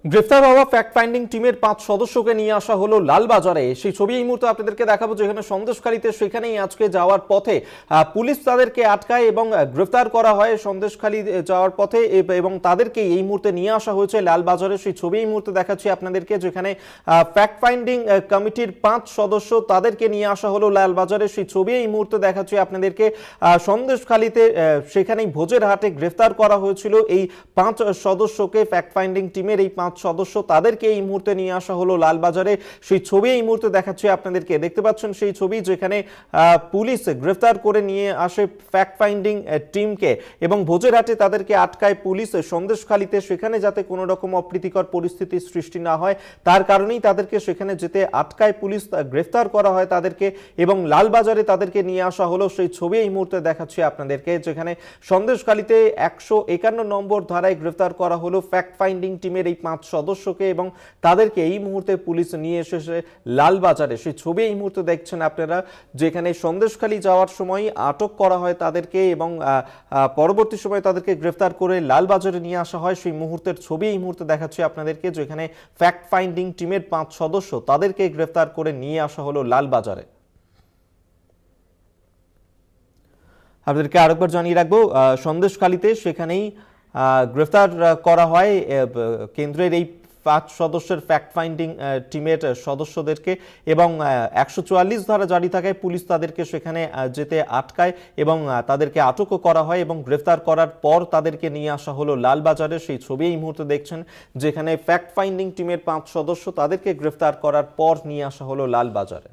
গ্রেফতার হওয়া fact finding টিমের 5 সদস্যকে নিয়ে আসা হলো লালবাজারে। সেই ছবি এই মুহূর্তে আপনাদেরকে দেখাবো, যেখানে সন্দেশখালীতে সেখানেই আজকে যাওয়ার পথে পুলিশ তাদেরকে আটকায় এবং গ্রেফতার করা হয় সন্দেশখালী যাওয়ার পথে, এবং তাদেরকে এই মুহূর্তে নিয়ে আসা হয়েছে লালবাজারে। সেই ছবি এই মুহূর্তে দেখাচ্ছি আপনাদেরকে, যেখানে ফ্যাক্ট ফাইন্ডিং কমিটির 5 সদস্য তাদেরকে নিয়ে আসা হলো লালবাজারে। সেই ছবি এই মুহূর্তে দেখাচ্ছি আপনাদেরকে। সন্দেশখালীতে সেখানেই ভোজের হাটে গ্রেফতার করা হয়েছিল এই 5 সদস্যকে। ফ্যাক্ট ফাইন্ডিং টিমের এই 5 সদস্য তাদেরকে এই মুহূর্তে নিয়ে আসা হলো লালবাজারে। সেই ছবি এই মুহূর্তে দেখাচ্ছি আপনাদেরকে, দেখতে পাচ্ছেন সেই ছবি, যেখানে পুলিশ গ্রেফতার করে নিয়ে আসে ফ্যাক্ট ফাইন্ডিং টিমকে এবং ভোজের হাটে তাদেরকে আটকায় পুলিশ সন্দেশখালীতে, সেখানে যাতে কোনো রকম অপ্রীতিকর পরিস্থিতির সৃষ্টি না হয় তার কারণেই তাদেরকে সেখানে যেতে আটকায় পুলিশ, গ্রেফতার করা হয় তাদেরকে এবং লালবাজারে তাদেরকে নিয়ে আসা হলো। সেই ছবি এই মুহূর্তে দেখাচ্ছি আপনাদেরকে, যেখানে সন্দেশখালীতে 151 নম্বর ধারায় গ্রেফতার করা হলো ফ্যাক্ট ফাইন্ডিং টিমের এই 5 সদস্যকে এবং তাদেরকে এই মুহূর্তে পুলিশ নিয়ে এসেছে লালবাজারে। সেই ছবি এই মুহূর্তে দেখছেন আপনারা, যেখানে সন্দেশখালী যাওয়ার সময় আটক করা হয় তাদেরকে এবং পরবর্তী সময় তাদেরকে গ্রেফতার করে লালবাজারে নিয়ে আসা হয়। সেই মুহূর্তের ছবি এই মুহূর্তে দেখাচ্ছি আপনাদেরকে, যেখানে ফ্যাক্ট ফাইন্ডিং টিমের 5 সদস্য তাদেরকে গ্রেফতার করে নিয়ে আসা হলো লালবাজারে। আপনাদেরকে আরেকবার জানিয়ে রাখবো, সন্দেশখালীতে সেখানেই গ্রেফতার করা হয় কেন্দ্রের এই 5 সদস্যের ফ্যাক্ট ফাইন্ডিং টিমের সদস্যদেরকে এবং 144 ধারা জারি থাকায় পুলিশ তাদেরকে সেখানে যেতে আটকায় এবং তাদেরকে আটকও করা হয় এবং গ্রেফতার করার পর তাদেরকে নিয়ে আসা হলো লালবাজারে। সেই ছবি এই মুহূর্তে দেখছেন, যেখানে ফ্যাক্ট ফাইন্ডিং টিমের 5 সদস্য তাদেরকে গ্রেফতার করার পর নিয়ে আসা হলো লালবাজারে।